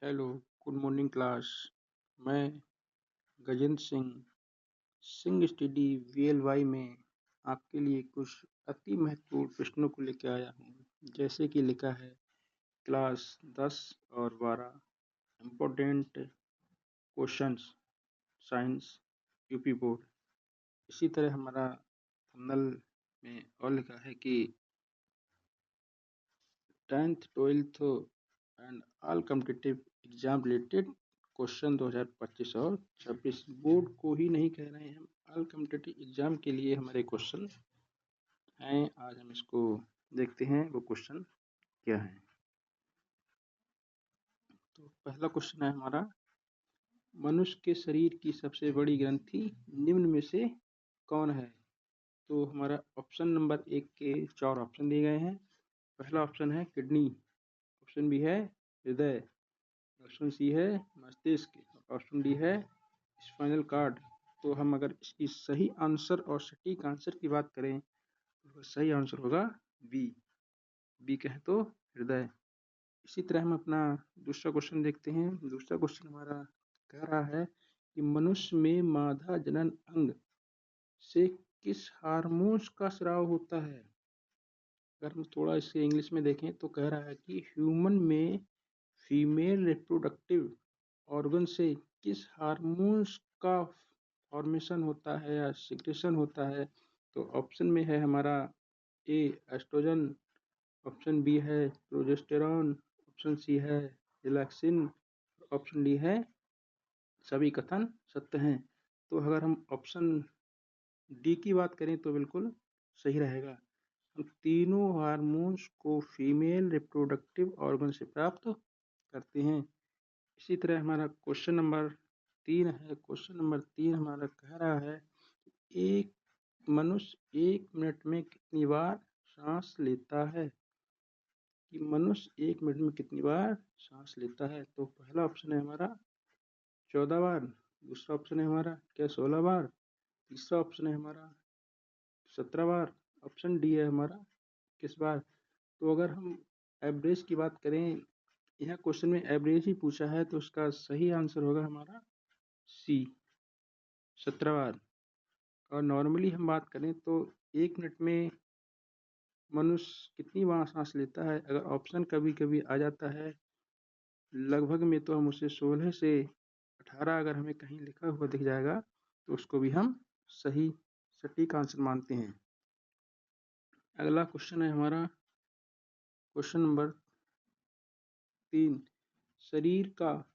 Hello, good morning class. मैं Gajendra Singh Singh study वीएलवाई में आपके लिए कुछ अति महत्वपूर्ण प्रश्नों को लेकर आया हूँ। जैसे कि लिखा है क्लास 10 और 12 important questions science UP board. इसी तरह हमारा थंबनेल में और लिखा है कि 10th 12th and all competitive exam related question 2025 और 26 बोर्ड को ही नहीं कह रहे हैं हम, ऑल कॉम्पिटिटिव एग्जाम के लिए हमारे क्वेश्चन हैं। आज हम इसको देखते हैं वो क्वेश्चन क्या है। तो पहला क्वेश्चन है हमारा, मनुष्य के शरीर की सबसे बड़ी ग्रंथि निम्न में से कौन है। तो हमारा ऑप्शन नंबर 1 के 4 ऑप्शन दिए गए हैं। पहला ऑप्शन है किडनी, ऑप्शन बी है हृदय, ऑप्शन सी है मस्तिष्क, ऑप्शन डी है स्पाइनल कार्ड। तो हम अगर इसकी सही आंसर और सटीक आंसर की बात करें तो सही आंसर होगा बी। बी कहें तो हृदय। इसी तरह हम अपना दूसरा क्वेश्चन देखते हैं। दूसरा क्वेश्चन हमारा कह रहा है कि मनुष्य में मादा जनन अंग से किस हार्मोन्स का स्राव होता है। अगर हम थोड़ा इसे इंग्लिश में देखें तो कह रहा है कि ह्यूमन में फीमेल रिप्रोडक्टिव ऑर्गन से किस हार्मोन्स का फॉर्मेशन होता है या सिक्रेशन होता है। तो ऑप्शन में है हमारा ए एस्ट्रोजन, ऑप्शन बी है प्रोजेस्टेरॉन, ऑप्शन सी है रिलैक्सिन, ऑप्शन डी है सभी कथन सत्य हैं। तो अगर हम ऑप्शन डी की बात करें तो बिल्कुल सही रहेगा। हम तीनों हार्मोन्स को फीमेल रिप्रोडक्टिव ऑर्गन से प्राप्त करते हैं। इसी तरह हमारा क्वेश्चन नंबर 3 है। क्वेश्चन नंबर 3 हमारा कह रहा है एक मनुष्य 1 मिनट में कितनी बार सांस लेता है। कि मनुष्य 1 मिनट में कितनी बार सांस लेता है। तो पहला ऑप्शन है हमारा 14 बार, दूसरा ऑप्शन है हमारा क्या 16 बार, तीसरा ऑप्शन है हमारा 17 बार, ऑप्शन डी है हमारा 21 बार। तो अगर हम एवरेज की बात करें, यह क्वेश्चन में एवरेज ही पूछा है, तो उसका सही आंसर होगा हमारा सी 17 बार। और नॉर्मली हम बात करें तो 1 मिनट में मनुष्य कितनी बार सांस लेता है, अगर ऑप्शन कभी कभी आ जाता है लगभग में, तो हम उसे 16 से 18 अगर हमें कहीं लिखा हुआ दिख जाएगा तो उसको भी हम सही सटीक आंसर मानते हैं। अगला क्वेश्चन है हमारा क्वेश्चन नंबर 3, शरीर का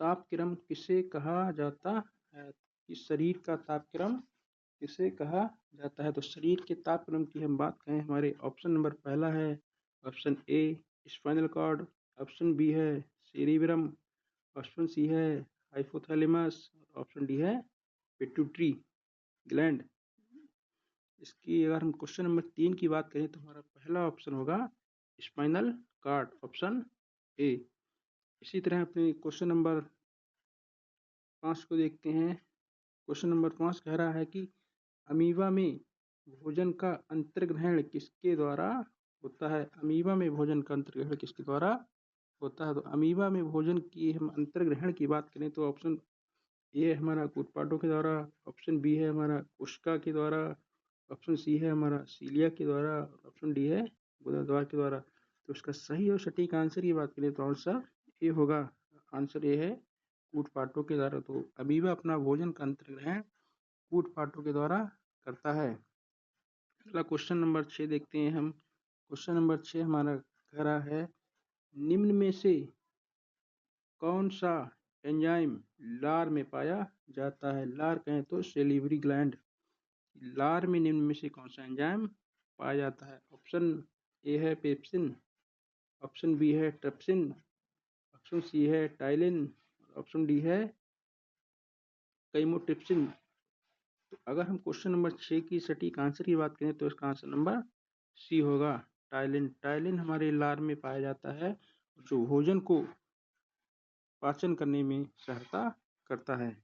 तापक्रम किसे कहा जाता है। इस शरीर का तापक्रम किसे कहा जाता है। तो शरीर के तापक्रम की हम बात करें, हमारे ऑप्शन नंबर पहला है option A spinal cord, option B है सेरिब्रम, ऑप्शन सी है हाइपोथैलेमस, ऑप्शन डी है पिट्यूटरी ग्लैंड। इसकी अगर हम क्वेश्चन नंबर 3 की बात करें तो हमारा पहला ऑप्शन होगा स्पाइनल कार्ड, ऑप्शन ए। इसी तरह अपने क्वेश्चन नंबर 5 को देखते हैं। क्वेश्चन नंबर 5 कह रहा है कि अमीबा में भोजन का अंतर्ग्रहण किसके द्वारा होता है। अमीबा में भोजन का अंतर्ग्रहण किसके द्वारा होता है। तो अमीबा में भोजन की हम अंतर्ग्रहण की बात करें तो ऑप्शन ए हमारा कूटपाटों के द्वारा, ऑप्शन बी है हमारा कोशिका के द्वारा, ऑप्शन सी है हमारा सीलिया के द्वारा, ऑप्शन डी है गुदाद्वार के द्वारा। तो इसका सही और सटीक आंसर की बात करें तो आंसर ए होगा। आंसर ए है कूटपाटों के द्वारा। तो अमीबा अपना भोजन का अंतर्ग्रहण कूटपाटों के द्वारा करता है। अगला क्वेश्चन नंबर 6 देखते हैं हम। क्वेश्चन नंबर 6 हमारा कह रहा है निम्न में से कौन सा एंजाइम लार में पाया जाता है। लार कहें तो सेलिवरी ग्लैंड। लार में निम्न में से कौन सा एंजाइम पाया जाता है। ऑप्शन ए है पेप्सिन, ऑप्शन बी है ट्रिप्सिन, ऑप्शन सी है टाइलिन, ऑप्शन डी है कैमोट्रिप्सिन। तो अगर हम क्वेश्चन नंबर 6 की सटीक आंसर की बात करें तो इसका आंसर नंबर सी होगा टाइलिन। टाइलिन हमारे लार में पाया जाता है जो भोजन को पाचन करने में सहायता करता है।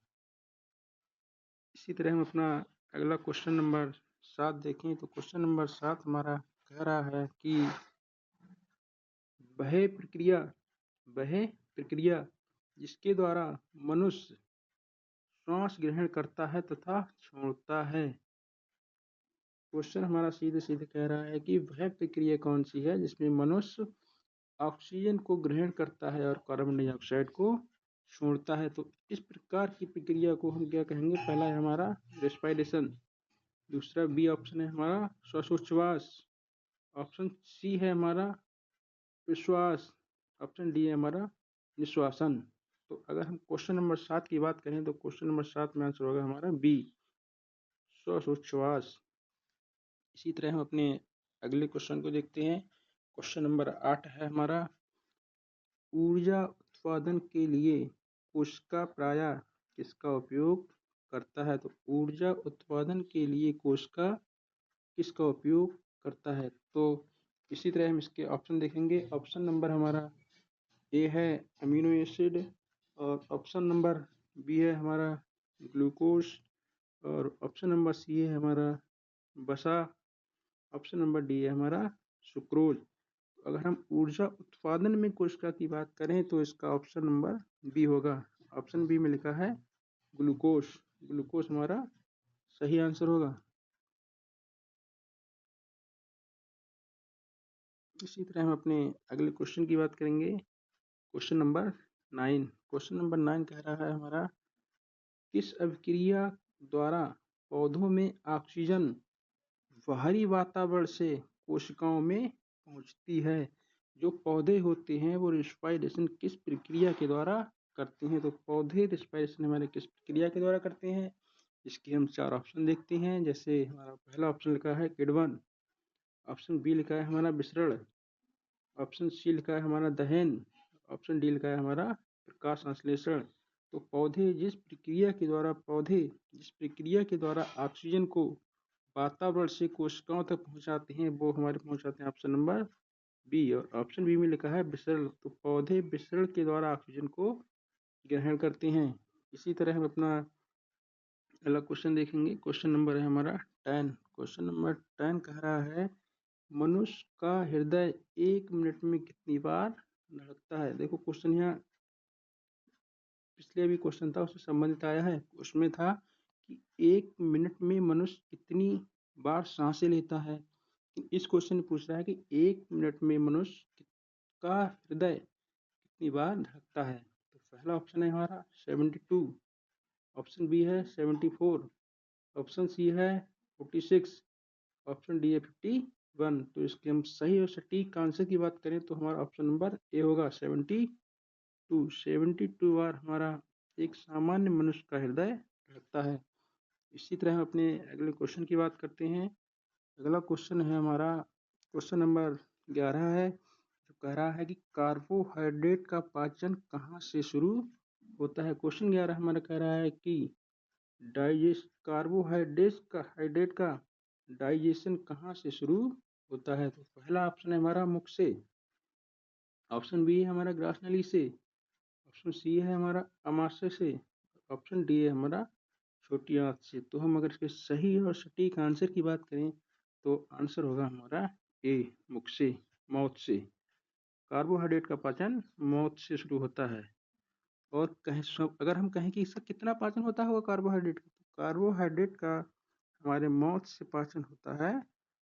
इसी तरह हम अपना अगला क्वेश्चन नंबर 7 देखें तो क्वेश्चन नंबर 7 हमारा कह रहा है कि वह प्रक्रिया जिसके द्वारा मनुष्य श्वास ग्रहण करता है तथा छोड़ता है। क्वेश्चन हमारा सीधे सीधे कह रहा है कि वह प्रक्रिया कौन सी है जिसमें मनुष्य ऑक्सीजन को ग्रहण करता है और कार्बन डाइऑक्साइड को छोड़ता है। तो इस प्रकार की प्रक्रिया को हम क्या कहेंगे? पहला है हमारा रेस्पिरेशन, दूसरा बी ऑप्शन है हमारा श्वासोच्छ्वास, ऑप्शन सी है हमारा विश्वास, ऑप्शन डी है हमारा निश्वासन। तो अगर हम क्वेश्चन नंबर 7 की बात करें तो क्वेश्चन नंबर 7 में आंसर होगा हमारा बी, श्वासोच्छ्वास। इसी तरह हम अपने अगले क्वेश्चन को देखते हैं। क्वेश्चन नंबर 8 है हमारा, ऊर्जा उत्पादन के लिए कोशिका प्रायः किसका उपयोग करता है? तो ऊर्जा उत्पादन के लिए कोशिका किसका उपयोग करता है? तो इसी तरह हम इसके ऑप्शन देखेंगे। ऑप्शन नंबर हमारा ए है अमीनो एसिड, और ऑप्शन नंबर बी है हमारा ग्लूकोज, और ऑप्शन नंबर सी है हमारा वसा, ऑप्शन नंबर डी है हमारा सुक्रोज। अगर हम ऊर्जा उत्पादन में कोशिका की बात करें तो इसका ऑप्शन नंबर बी होगा। ऑप्शन बी में लिखा है ग्लूकोज। ग्लूकोज हमारा सही आंसर होगा। इसी तरह हम अपने अगले क्वेश्चन की बात करेंगे। Question number 9। क्वेश्चन नंबर 9 कह रहा है हमारा, किस अभिक्रिया द्वारा पौधों में ऑक्सीजन बाहरी वातावरण से कोशिकाओं में पहुंचती है? जो पौधे होते हैं वो रेस्पिरेशन किस प्रक्रिया के द्वारा करते हैं? तो पौधे रेस्पिरेशन हमारे किस प्रक्रिया के द्वारा करते हैं? इसके हम 4 ऑप्शन देखते हैं। जैसे हमारा पहला ऑप्शन लिखा है किण्वन, ऑप्शन बी लिखा है हमारा विसरण, ऑप्शन सी लिखा है हमारा दहन, ऑप्शन डी लिखा है हमारा प्रकाश संश्लेषण। तो पौधे जिस प्रक्रिया के द्वारा ऑक्सीजन को वातावरण से कोशिकाओं तक पहुंचाते हैं वो हमारे पहुंचाते हैं ऑप्शन नंबर बी, और ऑप्शन बी में लिखा है विसरण। तो पौधे विसरण के द्वारा ऑक्सीजन को ग्रहण करते हैं। इसी तरह हम अपना अगला क्वेश्चन देखेंगे। क्वेश्चन नंबर है हमारा 10। क्वेश्चन नंबर 10 कह रहा है, मनुष्य का हृदय 1 मिनट में कितनी बार धड़कता है? देखो क्वेश्चन यहाँ पिछले भी क्वेश्चन था उससे संबंधित आया है। उसमें था कि 1 मिनट में मनुष्य कितनी बार सांसें लेता है। इस क्वेश्चन में पूछ रहा है कि 1 मिनट में मनुष्य का हृदय कितनी बार धड़कता है? तो पहला ऑप्शन है हमारा 72, ऑप्शन बी है 74, ऑप्शन सी है 46, ऑप्शन डी है 51। तो इसके हम सही और सटीक आंसर की बात करें तो हमारा ऑप्शन नंबर ए होगा 72। 72 बार हमारा एक सामान्य मनुष्य का हृदय धड़कता है। इसी तरह हम अपने अगले क्वेश्चन की बात करते हैं। अगला क्वेश्चन है हमारा क्वेश्चन नंबर 11 है, जो कह रहा है कि कार्बोहाइड्रेट का पाचन कहाँ से शुरू होता है? क्वेश्चन 11 हमारा कह रहा है कि कार्बोहाइड्रेट का डाइजेशन कहाँ से शुरू होता है? तो पहला ऑप्शन है हमारा मुख से, ऑप्शन बी है हमारा ग्रास नली से, ऑप्शन सी है हमारा अमाशय से, ऑप्शन डी है हमारा छोटी आंत से। तो हम अगर इसके सही और सटीक आंसर की बात करें तो आंसर होगा हमारा ए, मुख से, माउथ से। कार्बोहाइड्रेट का पाचन माउथ से शुरू होता है। और अगर हम कहें कि इसका कितना पाचन होता होगा कार्बोहाइड्रेट का, तो कार्बोहाइड्रेट का हमारे माउथ से पाचन होता है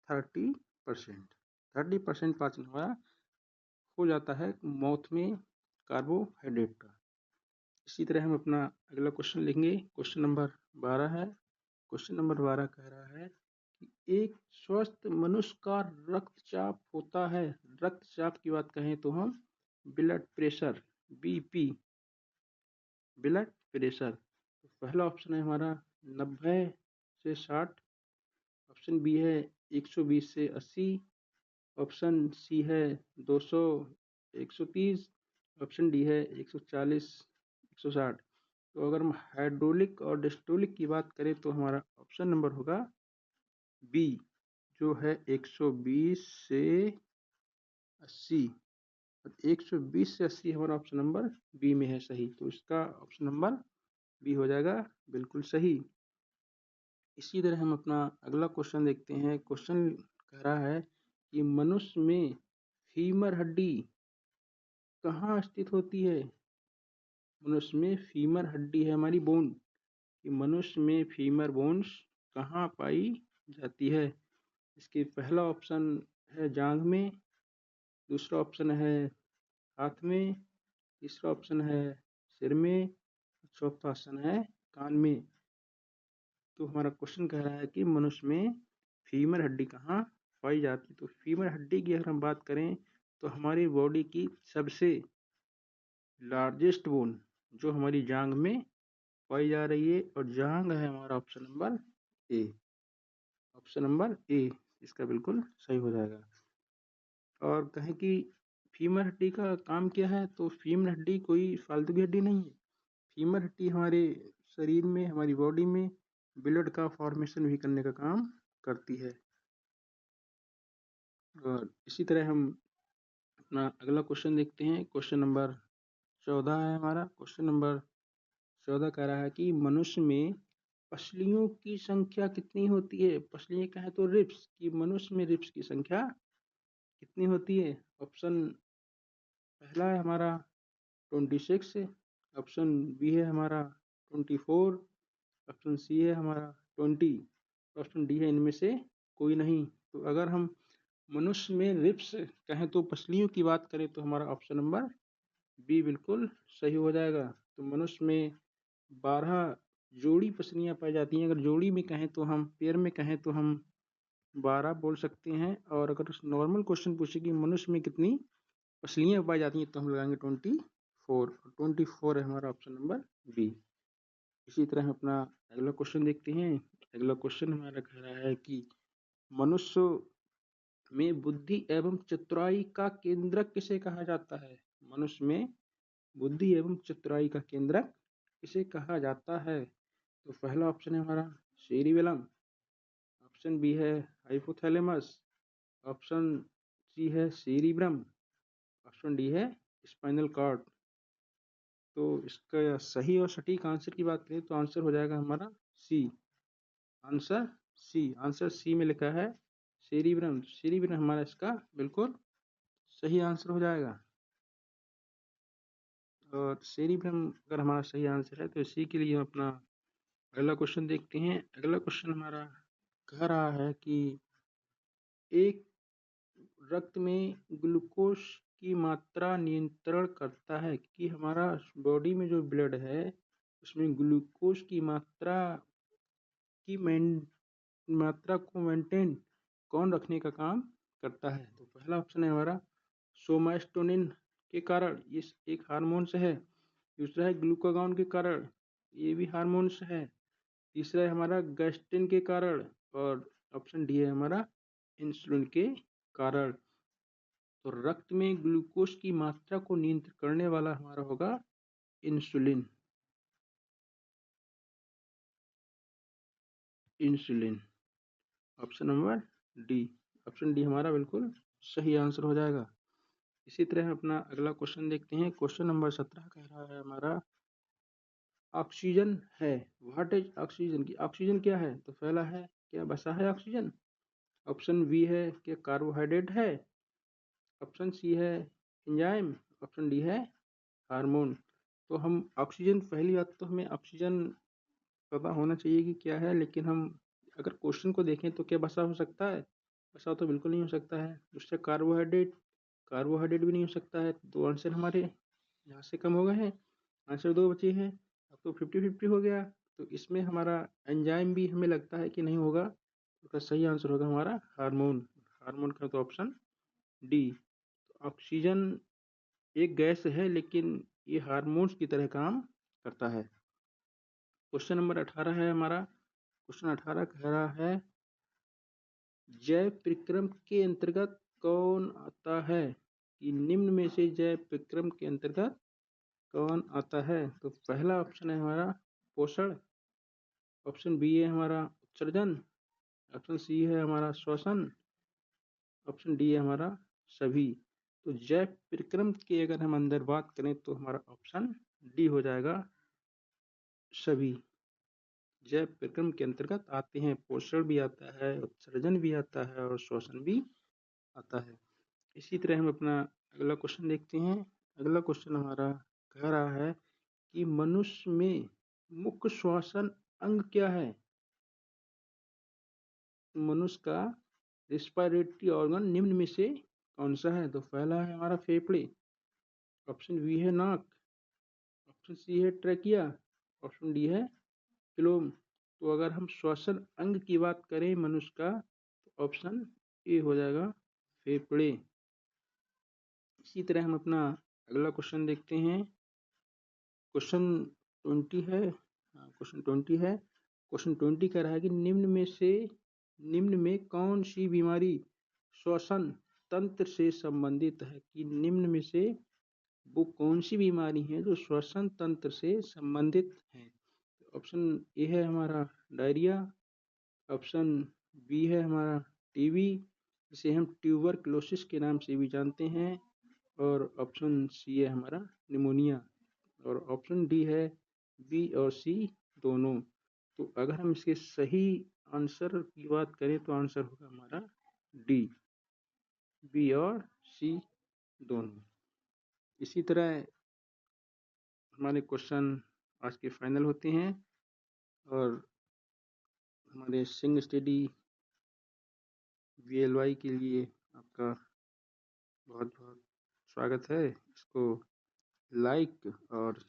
30%। 30% पाचन हमारा हो जाता है माउथ में कार्बोहाइड्रेट का। इसी तरह हम अपना अगला क्वेश्चन लेंगे। क्वेश्चन नंबर 12 है। क्वेश्चन नंबर 12 कह रहा है कि एक स्वस्थ मनुष्य का रक्तचाप होता है। रक्तचाप की बात कहें तो हम blood pressure, BP, blood pressure. तो पहला ऑप्शन है हमारा 90 से 60, ऑप्शन बी है 120 से 80, ऑप्शन सी है 200, 130, ऑप्शन डी है 140, 160। तो अगर हम हाइड्रोलिक और डिस्टोलिक की बात करें तो हमारा ऑप्शन नंबर होगा बी, जो है 120 से 80। 120 से 80 हमारा ऑप्शन नंबर बी में है सही। तो इसका ऑप्शन नंबर बी हो जाएगा बिल्कुल सही। इसी तरह हम अपना अगला क्वेश्चन देखते हैं। क्वेश्चन कह रहा है कि मनुष्य में फीमर हड्डी कहाँ स्थित होती है? मनुष्य में फीमर हड्डी है हमारी बोन, कि मनुष्य में फीमर बोन्स कहाँ पाई जाती है। इसके पहला ऑप्शन है जांघ में, दूसरा ऑप्शन है हाथ में, तीसरा ऑप्शन है सिर में, चौथा ऑप्शन है कान में। तो हमारा क्वेश्चन कह रहा है कि मनुष्य में फीमर हड्डी कहाँ पाई जाती है। तो फीमर हड्डी की अगर हम बात करें तो हमारी बॉडी की सबसे लार्जेस्ट बोन जो हमारी जांघ में पाई जा रही है, और जांघ है हमारा option number A. Option number A इसका बिल्कुल सही हो जाएगा। और कहें कि फीमर हड्डी का काम क्या है, तो फीमर हड्डी कोई फालतू की हड्डी नहीं है। फीमर हड्डी हमारे शरीर में, हमारी बॉडी में ब्लड का फॉर्मेशन भी करने का काम करती है। और इसी तरह हम अपना अगला क्वेश्चन देखते हैं। क्वेश्चन नंबर 14 है हमारा। क्वेश्चन नंबर 14 कह रहा है कि मनुष्य में पसलियों की संख्या कितनी होती है। पसलियाँ क्या है, तो रिब्स, कि मनुष्य में रिब्स की संख्या कितनी होती है। ऑप्शन पहला है हमारा 26, ऑप्शन बी है हमारा 24, ऑप्शन सी है हमारा 20, ऑप्शन डी है इनमें से कोई नहीं। तो अगर हम मनुष्य में रिब्स कहें तो पसलियों की बात करें तो हमारा ऑप्शन नंबर बी बिल्कुल सही हो जाएगा। तो मनुष्य में 12 जोड़ी पसलियाँ पाई जाती हैं। अगर जोड़ी में कहें तो हम, पेयर में कहें तो हम 12 बोल सकते हैं। और अगर नॉर्मल क्वेश्चन पूछे कि मनुष्य में कितनी पसलियाँ पाई जाती हैं तो हम लगाएंगे 24। 24 है हमारा ऑप्शन नंबर बी। इसी तरह हम अपना अगला क्वेश्चन देखते हैं। अगला क्वेश्चन हमारा कह रहा है कि मनुष्य में बुद्धि एवं चतुराई का केंद्रक किसे कहा जाता है। मनुष्य में बुद्धि एवं चतुराई का केंद्रक किसे कहा जाता है। तो पहला ऑप्शन है हमारा सेरिबेलम, ऑप्शन बी है हाइपोथैलेमस, ऑप्शन सी है सेरिब्रम, ऑप्शन डी है स्पाइनल कॉर्ड। तो इसका सही और सटीक आंसर की बात करें तो आंसर हो जाएगा हमारा सी। आंसर सी, आंसर सी में लिखा है सेरिब्रम। सेरिब्रम हमारा इसका बिल्कुल सही आंसर हो जाएगा। और सेरिब्रम अगर हमारा सही आंसर है तो इसी के लिए हम अपना अगला क्वेश्चन देखते हैं। अगला क्वेश्चन हमारा कह रहा है कि एक रक्त में ग्लूकोज की मात्रा नियंत्रण करता है, कि हमारा बॉडी में जो ब्लड है उसमें ग्लूकोज की की मात्रा को मेंटेन कौन रखने का काम करता है। तो पहला ऑप्शन है हमारा सोमास्टोनिन के कारण, ये एक हार्मोन्स है। दूसरा है ग्लूकागॉन के कारण, ये भी हार्मोन्स है। तीसरा है हमारा गैस्ट्रिन के कारण, और ऑप्शन डी है हमारा इंसुलिन के कारण। तो रक्त में ग्लूकोज की मात्रा को नियंत्रित करने वाला हमारा होगा insulin. Insulin option number D. Option D हमारा बिल्कुल सही आंसर हो जाएगा। इसी तरह हम अपना अगला क्वेश्चन देखते हैं। क्वेश्चन नंबर 17 कह रहा है हमारा ऑक्सीजन है। व्हाट इज ऑक्सीजन, की ऑक्सीजन क्या है। तो पहला है क्या वसा है ऑक्सीजन, ऑप्शन बी है क्या कार्बोहाइड्रेट है, ऑप्शन सी है एंजाइम, ऑप्शन डी है हार्मोन। तो हम ऑक्सीजन, पहली बात तो हमें ऑक्सीजन पता होना चाहिए कि क्या है, लेकिन हम अगर क्वेश्चन को देखें तो क्या वसा हो सकता है, वसा तो बिल्कुल नहीं हो सकता है। दूसरा कार्बोहाइड्रेट, कार्बोहाइड्रेट भी नहीं हो सकता है। दो आंसर हमारे यहाँ से कम हो गए हैं, आंसर दो बचे हैं। अब तो 50-50 हो गया। तो इसमें हमारा एंजाइम भी हमें लगता है कि नहीं होगा। तो सही आंसर होगा हमारा हार्मोन। हार्मोन का तो ऑप्शन डी। तो ऑक्सीजन एक गैस है लेकिन ये हार्मोन्स की तरह काम करता है। क्वेश्चन नंबर 18 है हमारा। क्वेश्चन 18 कह रहा है जैव प्रक्रम के अंतर्गत कौन आता है, कि निम्न में से जैव प्रक्रम के अंतर्गत कौन आता है। तो पहला ऑप्शन है हमारा पोषण, ऑप्शन बी है हमारा उत्सर्जन, ऑप्शन सी है हमारा श्वसन, ऑप्शन डी है हमारा सभी। तो जैव प्रक्रम के अगर हम अंदर बात करें तो हमारा ऑप्शन डी हो जाएगा सभी। जैव प्रक्रम के अंतर्गत आते हैं, पोषण भी आता है, उत्सर्जन भी आता है और श्वसन भी आता है। इसी तरह हम अपना अगला क्वेश्चन देखते हैं। अगला क्वेश्चन हमारा कह रहा है कि मनुष्य में मुख्य श्वसन अंग क्या है? मनुष्य का रेस्पिरेटरी ऑर्गन निम्न में से कौन सा है? तो पहला है हमारा फेफड़े, ऑप्शन बी है नाक, ऑप्शन सी है ट्रैकिया, ऑप्शन डी है फ्लोम। तो अगर हम श्वसन अंग की बात करें मनुष्य का, तो ऑप्शन ए हो जाएगा फेफड़े। इसी तरह हम अपना अगला क्वेश्चन देखते हैं। क्वेश्चन 20 है। क्वेश्चन 20 कह रहा है कि निम्न में कौन सी बीमारी श्वसन तंत्र से संबंधित है? कि निम्न में से वो कौन सी बीमारी है जो श्वसन तंत्र से संबंधित है? ऑप्शन ए है हमारा डायरिया, ऑप्शन बी है हमारा टीबी, जिसे हम ट्यूबरक्लोसिस के नाम से भी जानते हैं, और ऑप्शन सी है हमारा निमोनिया, और ऑप्शन डी है बी और सी दोनों। तो अगर हम इसके सही आंसर की बात करें तो आंसर होगा हमारा डी, बी और सी दोनों। इसी तरह हमारे क्वेश्चन आज के फाइनल होते हैं, और हमारे सिंग स्टडी VLY के लिए आपका बहुत बहुत स्वागत है। इसको लाइक और